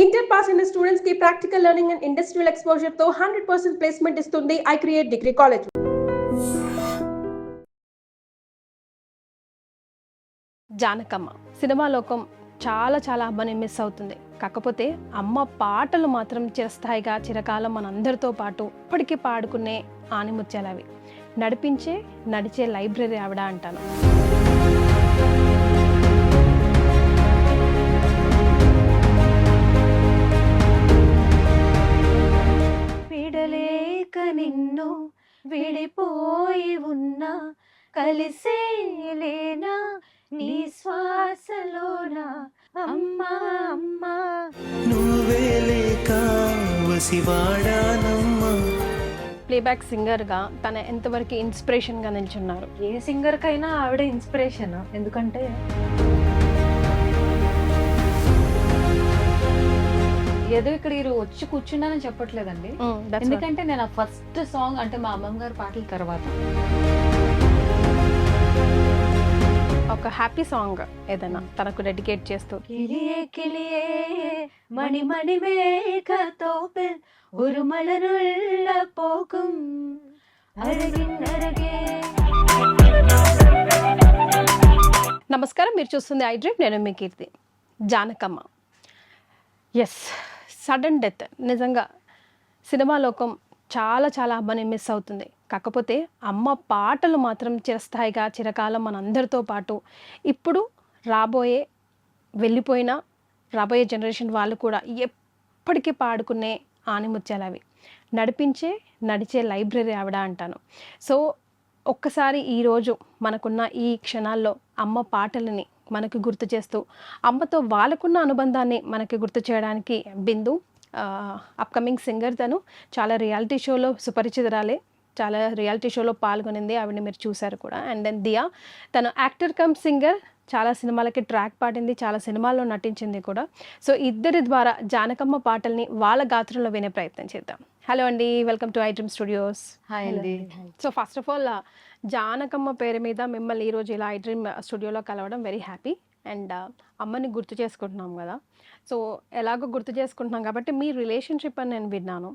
Inter pass అయిన students కి practical learning and industrial exposure తో 100% ప్లేస్మెంట్ ఇస్తుంది I create degree college. Janakamma cinema లోకం చాలా చాలా అమ్మని మిస్ అవుతుంది. కాకపోతే అమ్మ పాటలు మాత్రం చిరస్థాయిగా చిరకాలం మనందరితో పాటు ఇప్పటికీ పాడుకునే ఆనిముత్యాలవి. నడిచే లైబ్రరీ ఆవిడ అంటాను. విడలేక నిన్ను విడిపోయి ఉన్నా కలిసేలేనా నీ శ్వాసలోనా అమ్మా అమ్మా నువ్వే లేక వసివాడానమ్మా. ప్లేబ్యాక్ సింగర్గా తన ఎంతవరకు ఇన్స్పిరేషన్గా నిల్చున్నారు. ఏ సింగర్కైనా ఆవిడ ఇన్స్పిరేషన్. ఎందుకంటే ఏదో ఇక్కడ వచ్చి కూర్చున్నానని చెప్పట్లేదండి. ఎందుకంటే నేను ఆ ఫస్ట్ సాంగ్ అంటే మా అమ్మమ్మ గారి పాటల తర్వాత ఒక హ్యాపీ సాంగ్ ఏదైనా తనకు డెడికేట్ చేస్తూ కిలియే కిలియే మణి మణి మేఘతోpe ഒരു മലരുള്ള പോകും അരകിന്നരകേ. నమస్కారం, మీరు చూస్తుంది ఐ డ్రీమ్. నేను మీ Keerthi. Janakamma yes, sudden death. నిజంగా సినిమా లోకం చాలా చాలా అమ్మని మిస్ అవుతుంది. కాకపోతే అమ్మ పాటలు మాత్రం చిరస్థాయిగా చిరకాలం మనందరితో పాటు ఇప్పుడు రాబోయే జనరేషన్ వాళ్ళు కూడా ఎప్పటికీ పాడుకునే ఆనిముత్యాలవి. నడిచే లైబ్రరీ ఆవిడ అంటాను. సో ఒక్కసారి ఈరోజు మనకున్న ఈ క్షణాల్లో అమ్మ పాటలని మనకు గుర్తు చేస్తూ అమ్మతో వాళ్ళకున్న అనుబంధాన్ని మనకి గుర్తు చేయడానికి బిందు అప్కమింగ్ సింగర్. తను చాలా రియాలిటీ షోలో సుపరిచితురాలే, చాలా రియాలిటీ షోలో పాల్గొనింది, ఆవిడని మీరు చూశారు కూడా. అండ్ దెన్ దియా, తను యాక్టర్ కమ్ సింగర్, చాలా సినిమాలకి ట్రాక్ పాడింది, చాలా సినిమాల్లో నటించింది కూడా. సో ఇద్దరి ద్వారా జానకమ్మ పాటల్ని వాళ్ళ గాత్రంలో వినే ప్రయత్నం చేద్దాం. హలో అండి, welcome to I dream studios. Hi అండి. So first of all Janakamma పేరు మీద మిమ్మల్ని ఈరోజు ఇలా ఐ డ్రీమ్ స్టూడియోలో కలవడం వెరీ హ్యాపీ. అండ్ అమ్మని గుర్తు చేసుకుంటున్నాం కదా, సో ఎలాగో గుర్తు చేసుకుంటున్నాం కాబట్టి మీ రిలేషన్షిప్ అని నేను విన్నాను.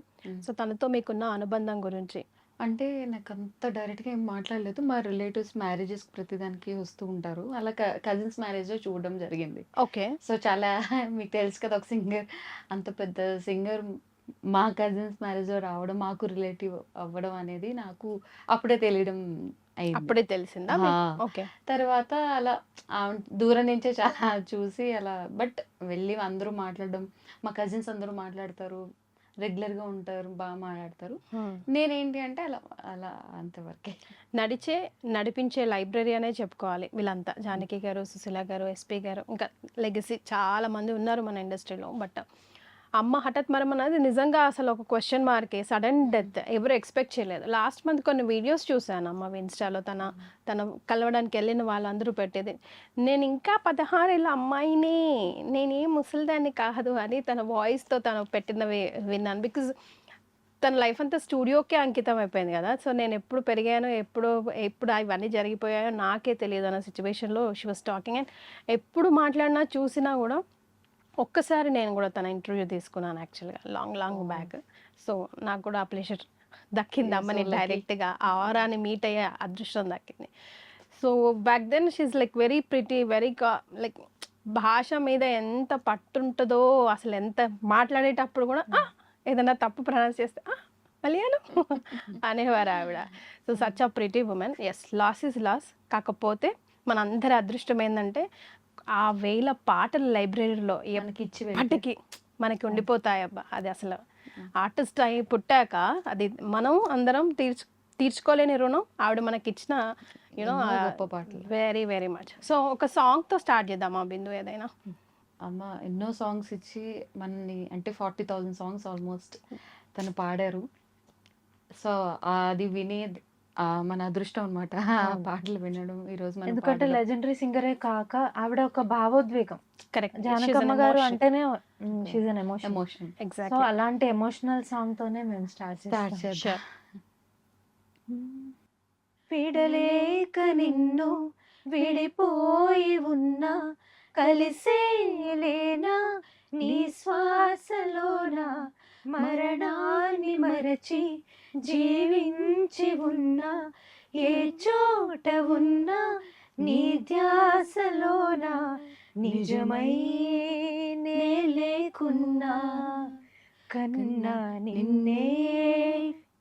సో తనతో మీకున్న అనుబంధం గురించి అంటే నాకు అంత డైరెక్ట్గా ఏం మాట్లాడలేదు. మా రిలేటివ్స్ మ్యారేజెస్ ప్రతిదానికి వస్తూ ఉంటారు. అలా కజిన్స్ మ్యారేజ్ చూడడం జరిగింది. ఓకే. సో చాలా మీకు తెలుసు కదా, ఒక సింగర్, అంత పెద్ద సింగర్ మా కజిన్స్ మ్యారేజ్ రావడం, మాకు రిలేటివ్ అవ్వడం అనేది నాకు అప్పుడే తెలియడం అయింది. అప్పుడే తెలిసిందా? ఓకే. తర్వాత అలా దూరం నుంచే చాలా చూసి అలా, బట్ వెళ్ళి అందరూ మాట్లాడడం, మా కజిన్స్ అందరూ మాట్లాడతారు, రెగ్యులర్గా ఉంటారు, బాగా మాట్లాడతారు. నేనేంటి అంటే అలా అలా అంతవరకే. నడిపించే లైబ్రరీ అనే చెప్పుకోవాలి వీళ్ళంతా. జానకి గారు, సుశీల గారు, ఎస్పీ గారు, ఇంకా లెగసీ చాలా మంది ఉన్నారు మన ఇండస్ట్రీలో. బట్ అమ్మ హఠాత్ మరణం అనేది నిజంగా అసలు ఒక క్వశ్చన్ మార్కే. సడన్ డెత్ ఎవరు ఎక్స్పెక్ట్ చేయలేదు. లాస్ట్ మంత్ కొన్ని వీడియోస్ చూశాను అమ్మ ఇన్స్టాలో, తన కలవడానికి వెళ్ళిన వాళ్ళందరూ పెట్టేది. నేను ఇంకా 16 ఏళ్ళ అమ్మాయిని, నేనేం ముసలిదాన్ని కాదు అని తన వాయిస్తో తను పెట్టినవి విన్నాను. బికాజ్ తన లైఫ్ అంతా స్టూడియోకే అంకితం అయిపోయింది కదా. సో నేను ఎప్పుడు పెరిగానో, ఎప్పుడు ఇవన్నీ జరిగిపోయాయో నాకే తెలియదు అన్న సిచ్యువేషన్లో షీ వాస్ టాకింగ్. అండ్ ఎప్పుడు మాట్లాడినా చూసినా కూడా ఒక్కసారి నేను కూడా తన ఇంటర్వ్యూ తీసుకున్నాను యాక్చువల్గా లాంగ్ బ్యాక్. సో నాకు కూడా ఆ ప్లేజర్ దక్కింది, అమ్మని డైరెక్ట్గా ఆరాని మీట్ అయ్యే అదృష్టం దక్కింది. So back then she like very pretty, like భాష మీద ఎంత పట్టుంటుందో, అసలు ఎంత మాట్లాడేటప్పుడు కూడా ఏదైనా తప్పు ప్రొనౌన్స్ చేస్తే మలయాళం అనేవారు ఆవిడ. So such a pretty women. Yes, loss is loss. కాకపోతే మనందరి అదృష్టం ఏంటంటే ఆ 1000 పాటల లైబ్రరీలో ఎప్పటికీ మనకి ఉండిపోతాయి అబ్బా. అది అసలు ఆర్టిస్ట్ అయి పుట్టాక అది మనం అందరం తీర్చుకోలేని రుణం ఆవిడ మనకి ఇచ్చిన యూనో గొప్ప పాటలు. Very very much. సో ఒక సాంగ్తో స్టార్ట్ చేద్దామా బిందు? ఏదైనా అమ్మ ఎన్నో సాంగ్స్ ఇచ్చి మనని, అంటే 40,000 సాంగ్స్ ఆల్మోస్ట్ తను పాడారు. సో అది విని మన అదృష్టం అనమాట పాటలు వినడం ఈరోజు. ఎందుకంటే లెజెండరీ సింగరే కాక ఆవిడ ఒక భావోద్వేగం. కరెక్ట్. జానకమ్మ గారు అంటేనే she's an emotion. Exact. So అలాంటి ఎమోషనల్ సాంగ్ తోనే మేము స్టార్ట్ చేస్తాం. విడలేక నిన్ను విడిపోయి ఉన్నా కలిసేలేనా నీ శ్వాస మరణాన్ని మరచి జీవించి ఉన్నా, ఏ చోట ఉన్నా నీ ధ్యాసలోన నిజమై నే లేకున్నా, కన్నా నిన్నే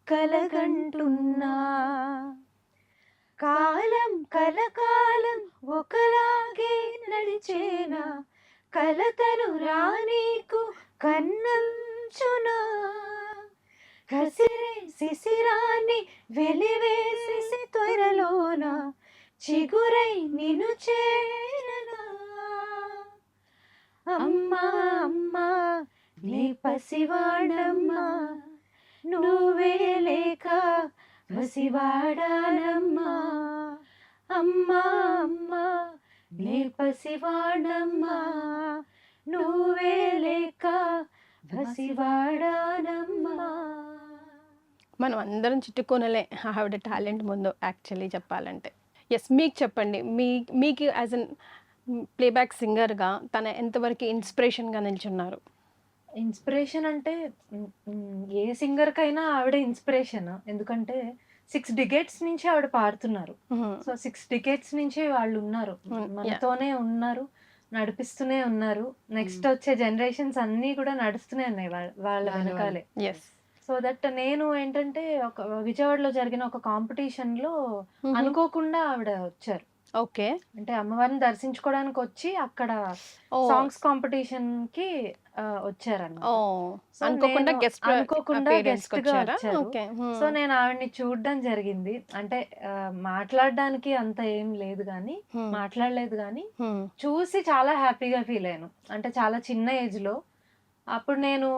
కలగంటున్నా. కాలం కలకాలం ఒకలాగే నడిచేనా, కలతలు రానీకు కన్నంచునా, కసిరే శిశిరాన్ని వెలివేసి త్వరలోన చిగురై నిన్ను చేరనా. అమ్మా అమ్మా నీ పసివాడమ్మా, నువ్వే లేక పసివాడానమ్మా. అమ్మా అమ్మా నీ పసివాడమ్మా, నువ్వే లేక పసివాడానమ్మా. మనం అందరం చిట్టుకోనలే ఆవిడ టాలెంట్ ముందు యాక్చువల్లీ చెప్పాలంటే. ఎస్, మీకు చెప్పండి, మీకు యాజ్ అన్ ప్లేబ్యాక్ సింగర్గా తన ఎంతవరకు ఇన్స్పిరేషన్గా నిల్చున్నారు? ఇన్స్పిరేషన్ అంటే ఏ సింగర్కైనా ఆవిడ ఇన్స్పిరేషన్. ఎందుకంటే 6 డికేట్స్ నుంచి ఆవిడ పాడుతున్నారు. సో 6 డికేట్స్ నుంచి వాళ్ళు ఉన్నారు, మనతోనే ఉన్నారు, నడిపిస్తూనే ఉన్నారు. నెక్స్ట్ వచ్చే జనరేషన్స్ అన్నీ కూడా నడుస్తూనే ఉన్నాయి వాళ్ళ వెనకాలే. సో దట్ నేను ఏంటంటే ఒక విజయవాడలో జరిగిన ఒక కాంపిటీషన్ లో అనుకోకుండా ఆవిడ వచ్చారు. ఓకే, అంటే అమ్మవారిని దర్శించుకోవడానికి వచ్చి అక్కడ సాంగ్స్ కాంపిటీషన్ కి వచ్చారన్నమాట. అనుకోకుండా గెస్ట్ గా వచ్చారు. సో నేను ఆవిడని చూడడం జరిగింది. అంటే మాట్లాడడానికి అంత ఏం లేదు కానీ, మాట్లాడలేదు కానీ చూసి చాలా హ్యాపీగా ఫీల్ అయ్యాను. అంటే చాలా చిన్న ఏజ్ లో. అప్పుడు నేను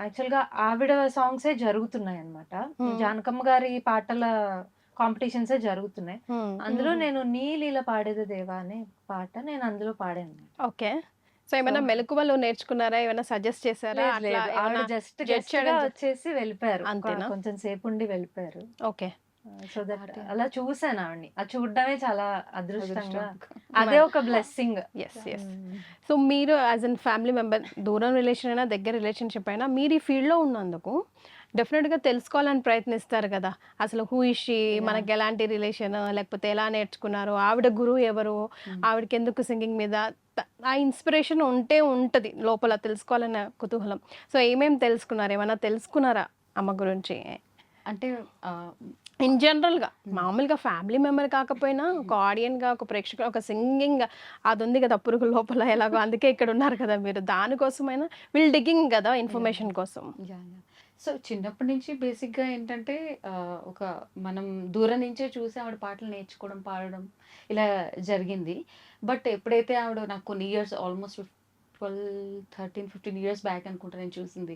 యాక్చువల్గా ఆవిడ సాంగ్సే జరుగుతున్నాయి అన్నమాట. జానకమ్మ గారి పాటల కాంపిటీషన్స్ జరుగుతున్నాయి. అందులో నేను నీ లీల పాడేది దేవా అనే పాట నేను అందులో పాడాను. ఓకే, సో ఏమైనా మెలకువలు నేర్చుకున్నారా? ఏమైనా సజెస్ట్ చేశారా? జస్ట్ వచ్చేసి వెళ్ళిపోయారు, అంతేనా? కొంచెం సేపు ఉండి వెళ్ళిపోయారు. ఓకే, సో దట్ అలా చూసాను ఆవిడ్ని. అది చూడడమే చాలా అదృష్టంగా, అదే ఒక బ్లెస్సింగ్. సో మీరు యాజ్ అన్ ఫ్యామిలీ మెంబర్, దూరం రిలేషన్ అయినా దగ్గర రిలేషన్షిప్ అయినా, మీరు ఈ ఫీల్డ్లో ఉన్నందుకు డెఫినెట్గా తెలుసుకోవాలని ప్రయత్నిస్తారు కదా. అసలు హూ ఇస్ షీ, మనకి ఎలాంటి రిలేషన్, లేకపోతే ఎలా నేర్చుకున్నారు, ఆవిడ గురువు ఎవరు, ఆవిడకి ఎందుకు సింగింగ్ మీద ఆ ఇన్స్పిరేషన్ ఉంటుంది లోపల, తెలుసుకోవాలన్న కుతూహలం. సో ఏమేమి తెలుసుకున్నారు? ఏమైనా తెలుసుకున్నారా అమ్మ గురించి? అంటే ఇన్ జనరల్గా మామూలుగా ఫ్యామిలీ మెంబర్ కాకపోయినా ఒక ఆడియన్గా, ఒక ప్రేక్షకులు, ఒక సింగింగ్ అది ఉంది కదా పురుగు లోపల ఎలాగో, అందుకే ఇక్కడ ఉన్నారు కదా మీరు. దానికోసమైనా వీళ్ళు డిగ్గింగ్ కదా ఇన్ఫర్మేషన్ కోసం. సో చిన్నప్పటి నుంచి బేసిక్గా ఏంటంటే ఒక మనం దూరం నుంచే చూసి ఆవిడ పాటలు నేర్చుకోవడం, పాడడం ఇలా జరిగింది. బట్ ఎప్పుడైతే ఆవిడ నాకు కొన్ని ఇయర్స్, ఆల్మోస్ట్ 12-13-15 ఇయర్స్ బ్యాక్ అనుకుంటా నేను చూసింది.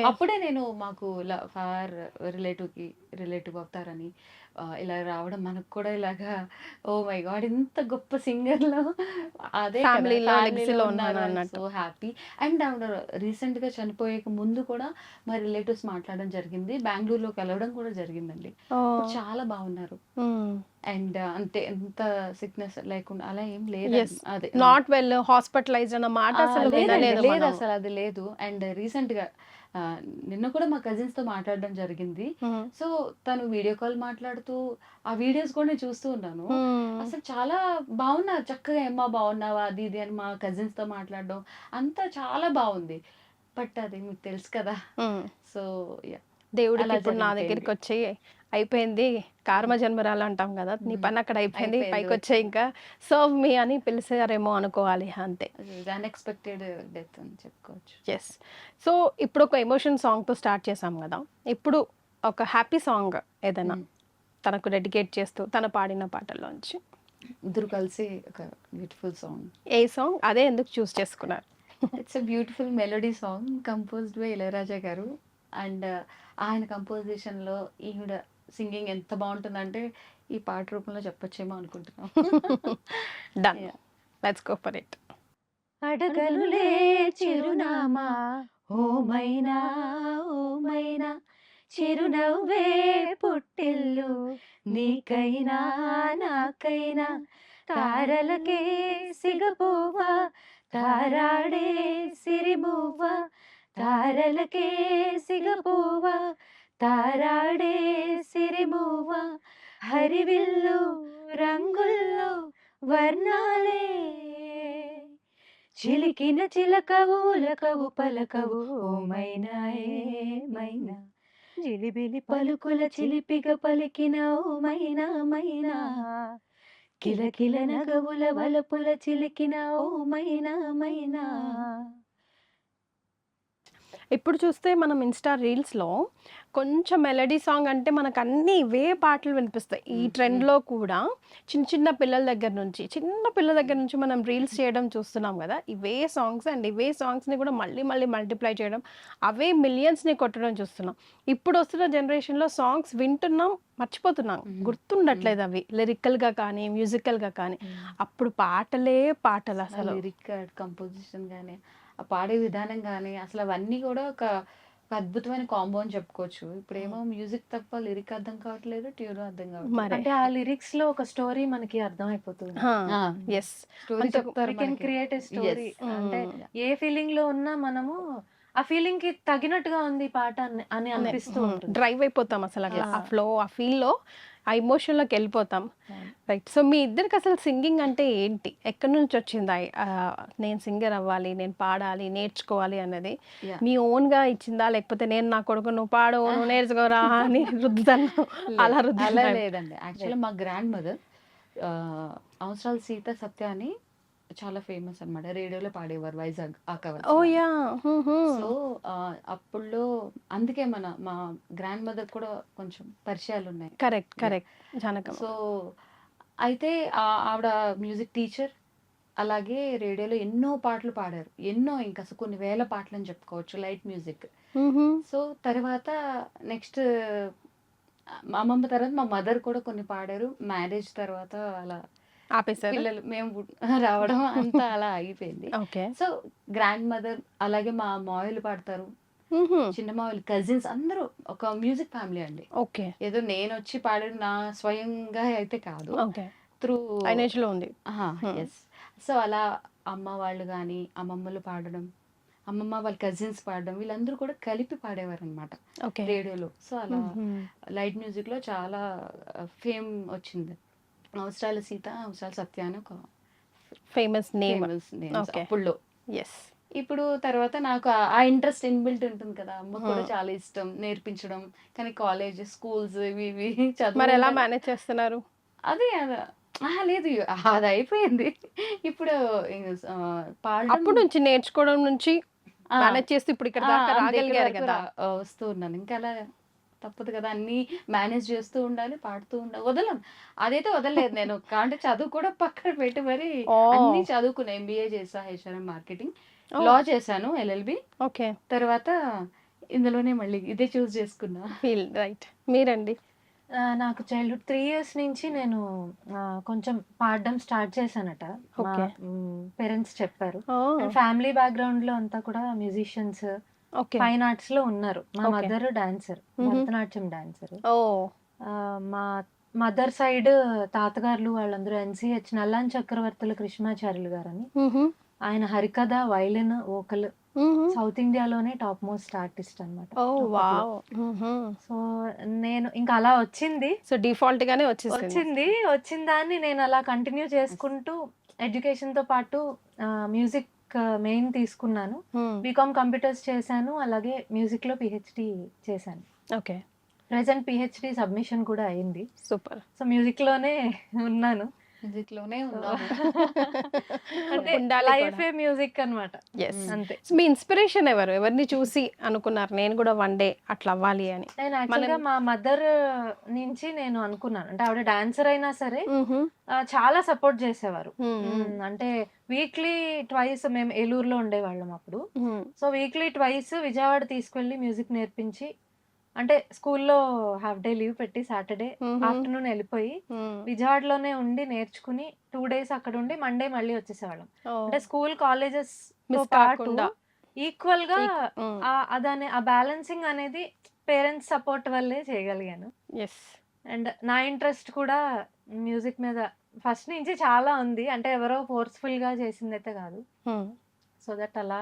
అప్పుడే నేను మాకు ఇలా ఫార్ రిలేటివ్ అవుతారని ఇలా రావడం, మనకు కూడా ఇలాగా ఓ మై గాడ్ ఇంత గొప్ప సింగర్లో అదే సో హ్యాపీ. అండ్ ఆవిడ రీసెంట్గా చనిపోయే ముందు కూడా మా రిలేటివ్స్ మాట్లాడడం జరిగింది, బెంగళూరులోకి వెళ్ళడం కూడా జరిగిందండి. చాలా బాగున్నారు. అండ్ అంతే, ఎంత సిక్నెస్ లేకుండా అలా ఏం లేదు. అదే నాట్ వెల్, హాస్పిటలైజ్డ్ అన్న మాట లేదు అసలు, అది లేదు. అండ్ రీసెంట్ గా నిన్న కూడా మా కజిన్స్ తో మాట్లాడడం జరిగింది. సో తను వీడియో కాల్ మాట్లాడుతూ ఆ వీడియోస్ కూడా నేను చూస్తూ ఉన్నాను. అసలు చాలా బాగున్నారు, చక్కగా ఏమ్మా బాగున్నావా అది ఇది అని మా కజిన్స్ తో మాట్లాడడం అంతా చాలా బాగుంది. బట్ అది మీకు తెలుసు కదా. సో దేవుడికి ఇప్పుడు నా దగ్గరికి వచ్చి అయిపోయింది, కార్మ జన్మరాలు అంటాం కదా, నీ పని అక్కడ అయిపోయింది, పైకి వచ్చే ఇంకా సర్వ్ మీ అని పిలిచారేమో అనుకోవాలి, అంతే. అన్ఎక్స్పెక్టెడ్ డెత్ అని చెప్పుకోవచ్చు. ఎస్. సో ఇప్పుడు ఒక ఎమోషన్ సాంగ్తో స్టార్ట్ చేసాం కదా, ఇప్పుడు ఒక హ్యాపీ సాంగ్ ఏదైనా తనకు డెడికేట్ చేస్తూ తన పాడిన పాటల్లోంచి ఇద్దరు కలిసి ఒక బ్యూటిఫుల్ సాంగ్. ఏ సాంగ్ అదే, ఎందుకు చూస్ చేసుకున్నారు? It's a beautiful melody song composed by Ilaiyaraaja గారు. అండ్ ఆయన కంపోజిషన్లో ఈవిడ సింగింగ్ ఎంత బాగుంటుందంటే ఈ పాట రూపంలో చెప్పొచ్చేమో అనుకుంటున్నాం. Done, let's go for it. అడగలులే చిరునామా ఓమైనా ఓమైనా, చిరునవ్వే పుట్టిల్లు నీకైనా నాకైనా, తారలకే సిగపువ్వా తారాడే సిరిమువ్వా, తారలకే సిగపువ్వ తారాడే సిరిమువ్వ హరివిల్లు రంగుల్లో వర్ణాలే చిలికిన చిలకవు ఉలకవు పలకవు ఓ మైనా ఏమైనా జిలిబిలి పలుకుల చిలిపిగ పలికిన ఓ మైనా మైనా కిలకిల నగవుల వలపుల చిలికిన ఓ మైనా మైనా. ఇప్పుడు చూస్తే మనం ఇన్స్టా రీల్స్లో కొంచెం మెలడీ సాంగ్ అంటే మనకు అన్ని ఇవే పాటలు వినిపిస్తాయి. ఈ ట్రెండ్లో కూడా చిన్న చిన్న పిల్లల దగ్గర నుంచి మనం రీల్స్ చేయడం చూస్తున్నాం కదా. ఇవే సాంగ్స్ అండ్ ఇవే సాంగ్స్ని కూడా మళ్ళీ మళ్ళీ మల్టిప్లై చేయడం, అవే మిలియన్స్ని కొట్టడం చూస్తున్నాం. ఇప్పుడు వస్తున్న జనరేషన్లో సాంగ్స్ వింటున్నాం, మర్చిపోతున్నాం, గుర్తుండట్లేదు అవి లిరికల్గా కానీ మ్యూజికల్గా కానీ. అప్పుడు పాటలు అసలు లిరిక్ కంపోజిషన్ కానీ ఆ పాడే విధానం కానీ అసలు అవన్నీ కూడా ఒక అద్భుతమైన కాంబో అని చెప్పుకోవచ్చు. ఇప్పుడేమో మ్యూజిక్ తప్ప లిరిక్ అర్థం కావట్లేదు, ట్యూన్ అర్థం కావట్లేదు. మరి అంటే ఆ లిరిక్స్ లో ఒక స్టోరీ మనకి అర్థం అయిపోతుంది. ఎస్ స్టోరీ చెప్తారు కెన్ మనకి. Create a story. Yes. అంటే ఏ ఫీలింగ్ లో ఉన్నా మనము ఆ ఫీలింగ్ కి తగినట్టుగా ఉంది ఈ పాట అని అనిపిస్తూ ఉంటుంది. డ్రైవ్ అయిపోతాం అసలు అట్లా ఆ ఫ్లో ఆ ఫీల్లో ఆ ఎమోషన్లోకి వెళ్ళిపోతాం. రైట్. సో మీ ఇద్దరికి అసలు సింగింగ్ అంటే ఏంటి, ఎక్కడి నుంచి వచ్చింది నేను సింగర్ అవ్వాలి, నేను పాడాలి, నేర్చుకోవాలి అన్నది? Yeah. మీ ఓన్గా ఇచ్చిందా, లేకపోతే నేను నా కొడుకు నువ్వు పాడవు నువ్వు నేర్చుకోరా అని రుద్దుతాను అలా అలా రుద్దుతా? లేదండి. యాక్చువల్లీ మా గ్రాండ్ మదర్ అవసరాల సీత సత్య అని చాలా ఫేమస్ అన్నమాట. రేడియోలో పాడేవారు వైజాగ్ ఓ ఆకవర్. యా. సో అప్పుడులో అందుకే మా గ్రాండ్ మదర్ కూడా కొంచెం పరిచయాలు ఉన్నాయి. కరెక్ట్ జానకమ్మ. సో అయితే ఆవిడ మ్యూజిక్ టీచర్, అలాగే రేడియోలో ఎన్నో పాటలు పాడారు. ఎన్నో ఇంకా అసలు కొన్ని వేల పాటలు అని చెప్పుకోవచ్చు, లైట్ మ్యూజిక్. సో తర్వాత నెక్స్ట్ మా అమ్మమ్మ తర్వాత మా మదర్ కూడా కొన్ని పాడారు. మ్యారేజ్ తర్వాత అలా ఆపేసారు. పిల్లలు మేము రావడం అంతా అలా అయిపోయింది. ఓకే. సో గ్రాండ్ మదర్ అలాగే మా మావయ్యలు పాడతారు, చిన్న మావయ్యలు, కజిన్స్ అందరూ ఒక మ్యూజిక్ ఫ్యామిలీ అండి. ఓకే ఏదో నేను వచ్చి పాడడం నా స్వయంగా అయితే కాదు, ఓకే త్రూ ఫైనాన్షియల్ ఉంది. ఎస్. సో అలా అమ్మ వాళ్ళు కానీ అమ్మమ్మలు పాడడం, అమ్మమ్మ వాళ్ళ కజిన్స్ పాడడం, వీళ్ళందరూ కూడా కలిపి పాడేవారు అనమాట ఓకే. రేడియోలో. సో అలా లైట్ మ్యూజిక్ లో చాలా ఫేమ్ వచ్చింది. అవసరాల సీత, అవసరాల సత్య అని ఒక famous name. famous names Okay. అప్పుడులో. ఎస్. ఇప్పుడు తర్వాత నాకు ఆ ఇంట్రెస్ట్ ఇన్బిల్ట్ ఉంటుంది కదా, అమ్మ కూడా చాలా ఇష్టం నేర్పించడం. కానీ కాలేజ్ స్కూల్స్ ఇవి మరి ఎలా చదువు మేనేజ్ చేస్తున్నారు? అది లేదు, అది అయిపోయింది. ఇప్పుడు పాడడం అప్పుడు నుంచి నేర్చుకోవడం నుంచి మేనేజ్ చేస్తూ ఇప్పుడు ఇక్కడ దాకా రాగలిగారు కదా. వస్తూ ఉన్నాను. ఇంకా అలా తప్పదు కదా, అన్ని మేనేజ్ చేస్తూ ఉండాలి, పాడుతూ ఉండాలి. వదలను, అదైతే వదలలేదు నేను. అంటే చదువు కూడా పక్కన పెట్టి మరి అన్ని చదువుకున్నా. MBA చేసా, HRM మార్కెటింగ్, లా చేశాను, LLB. ఓకే. తర్వాత ఇందులోనే మళ్ళీ ఇదే చూస్ చేసుకున్నా. Feel right. మీరండి? నాకు చైల్డ్హుడ్ 3 years నుంచి నేను కొంచెం పాడడం స్టార్ట్ చేశానట. Okay. పేరెంట్స్ చెప్పారు. ఫ్యామిలీ బ్యాక్గ్రౌండ్ లో అంతా కూడా మ్యూజిషియన్స్, ఓకే. ఫైన్ ఆర్ట్స్ లో ఉన్నారు. మా Okay. Mother dancer, Bharatanatyam dancer. ఓ మా మదర్ సైడ్ తాతగారులు వాళ్ళందరూ NCH నల్లాన్ చక్రవర్తుల కృష్ణాచార్యులు గారని. ఆయన హరికథ, వైలిన్, వోకల్ సౌత్ ఇండియాలోనే టాప్ మోస్ట్ ఆర్టిస్ట్ అనమాట. ఓ వావ్. సో నేను ఇంకా అలా వచ్చింది సో డిఫాల్ట్ గానే వచ్చేసింది. వచ్చిన దాన్ని నేను అలా కంటిన్యూ చేసుకుంటూ ఎడ్యుకేషన్ తో పాటు మ్యూజిక్ మెయిన్ తీసుకున్నాను. బీకామ్ కంప్యూటర్స్ చేశాను, అలాగే మ్యూజిక్ లో PhD చేశాను. ఓకే. ప్రెసెంట్ PhD సబ్మిషన్ కూడా అయింది. సూపర్. సో మ్యూజిక్ లోనే ఉన్నాను. మ్యూజిక్ లోనే ఉన్నాను. అంటే ఉండాలి లైఫ్ మ్యూజిక్ అన్నమాట. ఎస్. అంతే. మీ ఇన్స్పిరేషన్ ఎవరు? ఎవరిని చూసి అనుకున్నారు నేను కూడా వన్ డే అట్లా అవ్వాలి అని? నేను యాక్చువల్గా మా మదర్ నుంచి నేను అనుకున్నాను. అంటే ఆవిడ డాన్సర్ అయినా సరే చాలా సపోర్ట్ చేసేవారు. అంటే వీక్లీ ట్వైస్ మేము ఏలూరులో ఉండేవాళ్ళం అప్పుడు. సో వీక్లీ ట్వైస్ విజయవాడ తీసుకెళ్లి మ్యూజిక్ నేర్పించి, అంటే స్కూల్లో హాఫ్ డే లీవ్ పెట్టి సాటర్డే ఆఫ్టర్నూన్ వెళ్ళిపోయి విజయవాడలోనే ఉండి నేర్చుకుని 2 days అక్కడ ఉండి మండే మళ్ళీ వచ్చేసేవాళ్ళం. అంటే స్కూల్ కాలేజెస్ తో పాటు ఈక్వల్ గా అదనే ఆ బ్యాలెన్సింగ్ అనేది పేరెంట్స్ సపోర్ట్ వల్లే చేయగలిగాను. అండ్ నా ఇంట్రెస్ట్ కూడా మ్యూజిక్ మీద ఫస్ట్ నుంచి చాలా ఉంది. అంటే ఎవరో ఫోర్స్ఫుల్ గా చేసిందైతే కాదు. సో దట్ అలా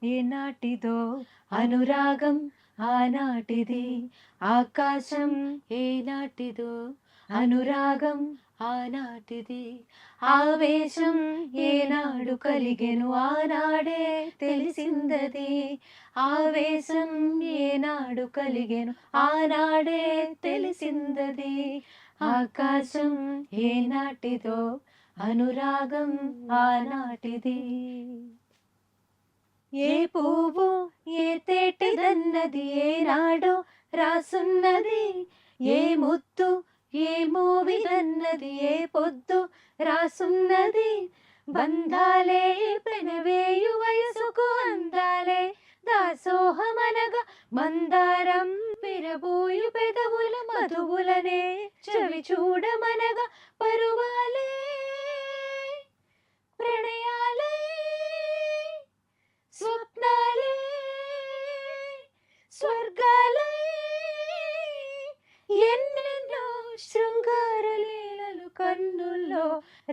ఏనాటిదో అనురాగం ఆనాటిది, ఆకాశం ఏనాటిదో అనురాగం ఆనాటిది, ఆవేశం ఏనాడు కలిగెను ఆనాడే తెలిసిందది, ఆవేశం ఏనాడు కలిగెను ఆనాడే తెలిసిందది, ఆకాశం ఏనాటిదో అనురాగం ఆనాటిది. ఏ పువ్వు ఏ తేటిదన్నది ఏనాడో రాసున్నది, ఏ ముత్తు ఏ మోవిదన్నది ఏ పొద్దు రాసున్నది, బంధాలే పెనవేయు వయసుకు అందాలే దాసోహమనగా, మందారం విరబోయు పెదవుల మధువులనే చవి చూడమనగా, పరువాలే ప్రణయాలే స్వప్నాలే స్వర్గాలే, ఎన్నెన్నో శృంగార లీలలు కన్నుల్లో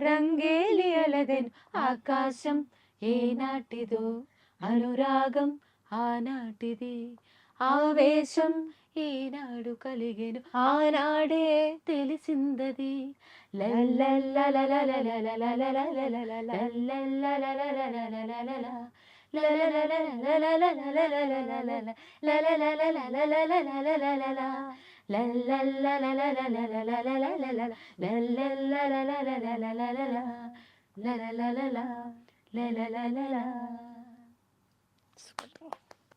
రంగేలి అలదెను, ఆకాశం ఏనాటిదో అనురాగం ఆనాటిది, ఆవేశం ఏనాడు కలిగెను ఆనాడే తెలిసిందది,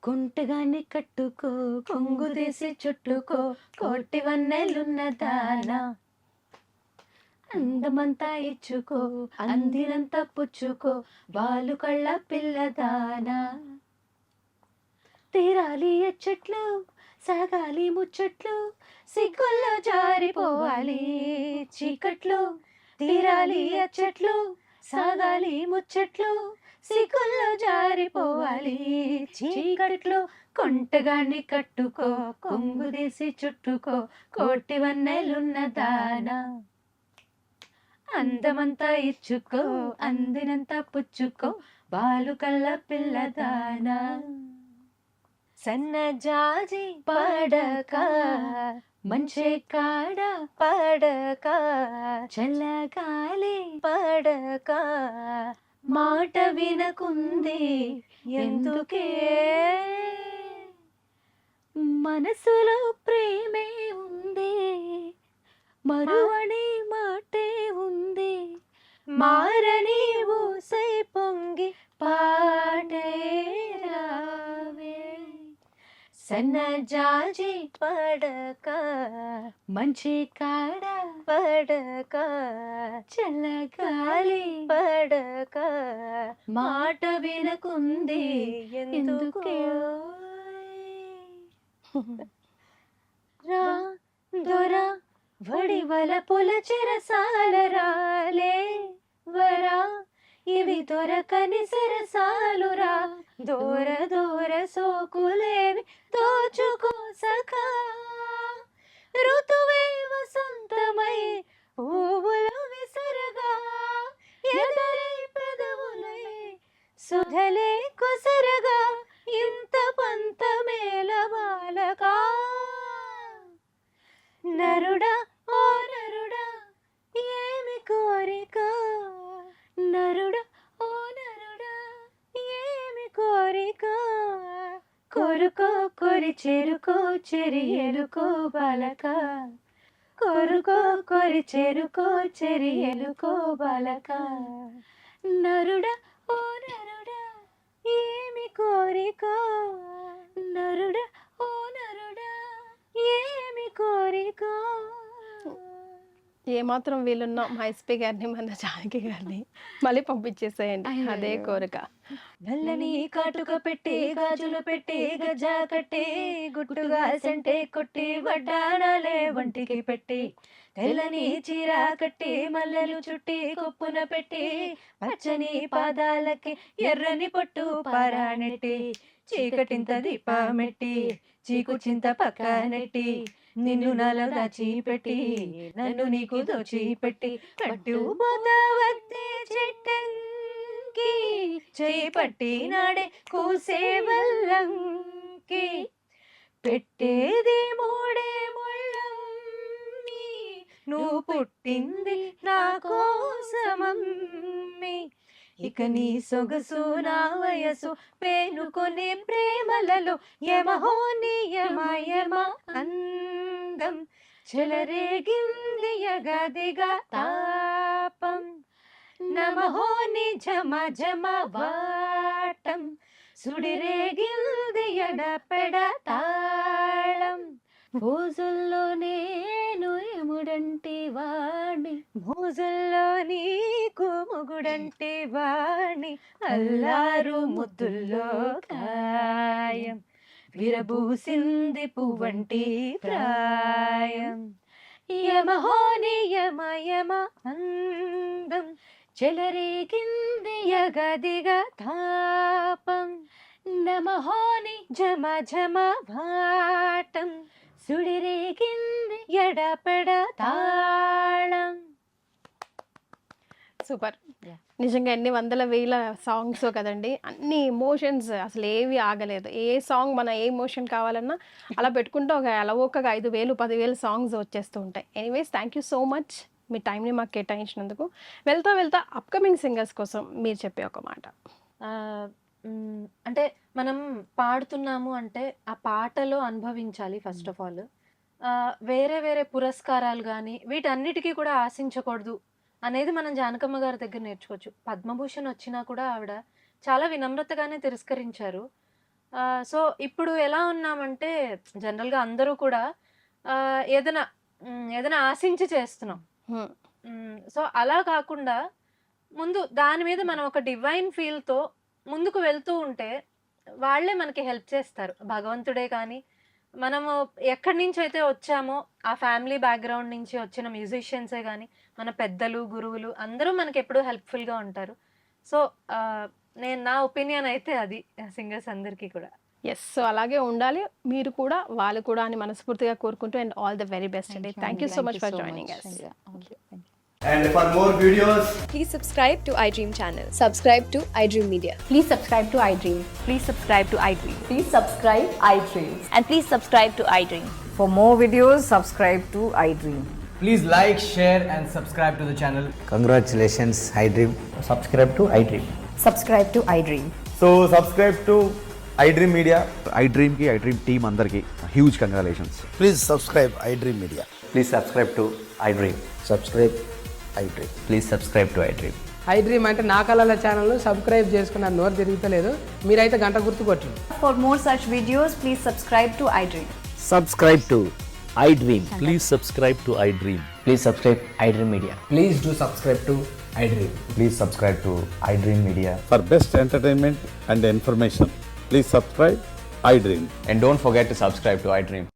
కుంటగాన్ని కట్టుకో కొంగు తీసి చుట్టుకో కోటి వన్నెలున్న దానా, అందమంతా ఇచ్చుకో అందినంత పుచ్చుకో బాలు కళ్ళ పిల్లదానా, తీరాలి ఎచ్చట్లు సాగాలి ముచ్చట్లు సిగ్గుల్లో జారిపోవాలి చీకట్లు, తీరాలి ఎచ్చట్లు సాగాలి ముచ్చట్లు సిగ్గుల్లో జారిపోవాలి చీకట్లు, కొంటగాన్ని కట్టుకో కొంగు తీసి చుట్టుకో కోటి వన్నెలున్న దానా, అందమంతా ఇచ్చుకో అందినంత పుచ్చుకో బాలు కళ్ళ పిల్లదానా, సన్నజాజి పడక మంచే కాడ పడక చల్లగాలి పడక, మాట వినకుంది ఎందుకే మనసులో ప్రేమే ఉంది, మరువని మాటే ఉంది, మారని ఊసై పొంగి పాటే రావే, సన్నజాజి పడక మంచి కాడ పడక చల్లగాలి పడక, మాట వినకుంది ఎందుకే రా దొరా వడివల పుల చెరసాల రాలే వరా, ఇవి దొరకని సరసాలురా దూర దూర సోకులేవి దోచుకో సఖా, ఋతువే వసంతమై పువ్వులు విసరగా, ఎదరే పెదవులై సుధలే కొసరగా, ఇంత పంతమేల బాలకా, నరుడా ఓ నరుడా ఏమి కోరిక, నరుడా ఓ నరుడా ఏమి కోరిక, కొరుకో కొరి చెరుకో చెరి ఎలుకో బాలక, కొరుకో కొరి చెరుకో చెరి ఎలుకో బాలక, నరుడా ఓ నరుడా ఏమి కోరిక, నరుడా ఓ నరుడా ఏమి కోరిక. ఏమాత్రం వీలున్నా మా ఎస్పీ గారిని మన జానకి గారిని మళ్ళీ పంపించేసేయండి, అదే కోరిక. నల్లని కాటుక పెట్టి గాజులు పెట్టి గజ్జా కట్టి గుట్టుగా సెంటే కొట్టి వడ్డాణాలే వంటికి పెట్టి, తెల్లని చీర కట్టి మల్లెలు చుట్టి కొప్పున పెట్టి, పచ్చని పాదాలకి ఎర్రని పొట్టు పారానెట్టి, చీకటింత దీపమెట్టి చీకు చింత పక్క నెట్టి, నిన్ను నాలో దాచిపెట్టి నన్ను నీకు దోచిపెట్టి, పట్టుపోతా వత్తే చెట్టంకి చేయి పట్టినాడే కూసేవల్లంకి పెట్టేది మూడే ముళ్ళమ్మి నువ్వు పుట్టింది నా కోసమమ్మి ఇక నీ సొగసు నా వయసు పేనుకొనే ప్రేమలలో యమహో నియమ యమ అందం చెలరేగింది యగదిగా తాపం నమహో నిజమ జమ వాటం సుడిరేగింది ఎడపెడ తాళం మోజుల్లో నేను ఎముడంటి వాణ్ణి మోజుల్లో నీకు మొగుడంటి వాణ్ణి అల్లారు ముద్దుల్లో కాయం విరబూసింది పువ్వంటి ప్రాయం యమహో నియమ యమ అందం చెలరేగింది యగదిగా తాపం నమహోని జమ జమ భాటం సుడిరేగింది ఎడపెడ తాళం. సూపర్. నిజంగా ఎన్ని వందల వేల సాంగ్స్ కదండి, అన్ని ఎమోషన్స్ అసలు ఏవి ఆగలేదు. ఏ సాంగ్ మన ఏ ఎమోషన్ కావాలన్నా అలా పెట్టుకుంటే ఒక అలవోకగా 5,000 10,000 సాంగ్స్ వచ్చేస్తూ ఉంటాయి. Anyways thank you so much మీ టైంని మాకు కేటాయించినందుకు. వెళ్తా అప్కమింగ్ సింగర్స్ కోసం మీరు చెప్పే ఒక మాట. అంటే మనం పాడుతున్నాము అంటే ఆ పాటలో అనుభవించాలి ఫస్ట్ ఆఫ్ ఆల్. వేరే వేరే పురస్కారాలు కానీ వీటన్నిటికీ కూడా ఆశించకూడదు అనేది మనం జానకమ్మ గారి దగ్గర నేర్చుకోవచ్చు. పద్మభూషణ్ వచ్చినా కూడా ఆవిడ చాలా వినమ్రతగానే తిరస్కరించారు. సో ఇప్పుడు ఎలా ఉన్నామంటే జనరల్గా అందరూ కూడా ఏదైనా ఆశించి చేస్తున్నాం. సో అలా కాకుండా ముందు దాని మీద మనం ఒక డివైన్ ఫీల్తో ముందుకు వెళ్తూ ఉంటే వాళ్ళే మనకి హెల్ప్ చేస్తారు. భగవంతుడే కానీ మనము ఎక్కడి నుంచి అయితే వచ్చామో ఆ ఫ్యామిలీ బ్యాక్గ్రౌండ్ నుంచి వచ్చిన మ్యూజిషియన్సే కానీ మన పెద్దలు గురువులు అందరూ మనకి ఎప్పుడూ హెల్ప్ఫుల్గా ఉంటారు. సో నా ఒపీనియన్ అయితే అది సింగర్స్ అందరికీ కూడా. ఎస్, సో అలాగే ఉండాలి మీరు కూడా వాళ్ళు కూడా అని మనస్ఫూర్తిగా కోరుకుంటూ and all the very best అండి. Thank you so much for joining us. And for more videos, Please subscribe to iDream channel. Subscribe to iDream Media. Please subscribe to iDream. Please subscribe to iDream. Please subscribe iDream. And please subscribe to iDream. For more videos, subscribe to iDream. please like, share and subscribe to the channel. Congratulations, iDream. Subscribe to iDream. Subscribe to iDream. So subscribe to iDream Media. iDream ki iDream team andarki huge congratulations. Please subscribe iDream Media. Please subscribe to iDream. Subscribe iDream. Please subscribe to iDream. iDream అంటే నా కళల channel subscribe చేసుకున్న నోరు తిరుగుతలేదు, మీరైతే గంట గుర్తు కొట్టండి. For more such videos, please subscribe to iDream. Subscribe to iDream. Please subscribe to iDream. Please subscribe iDream Media. Please do subscribe to iDream. Please subscribe to iDream Media. For best entertainment and information, please subscribe iDream. And don't forget to subscribe to iDream.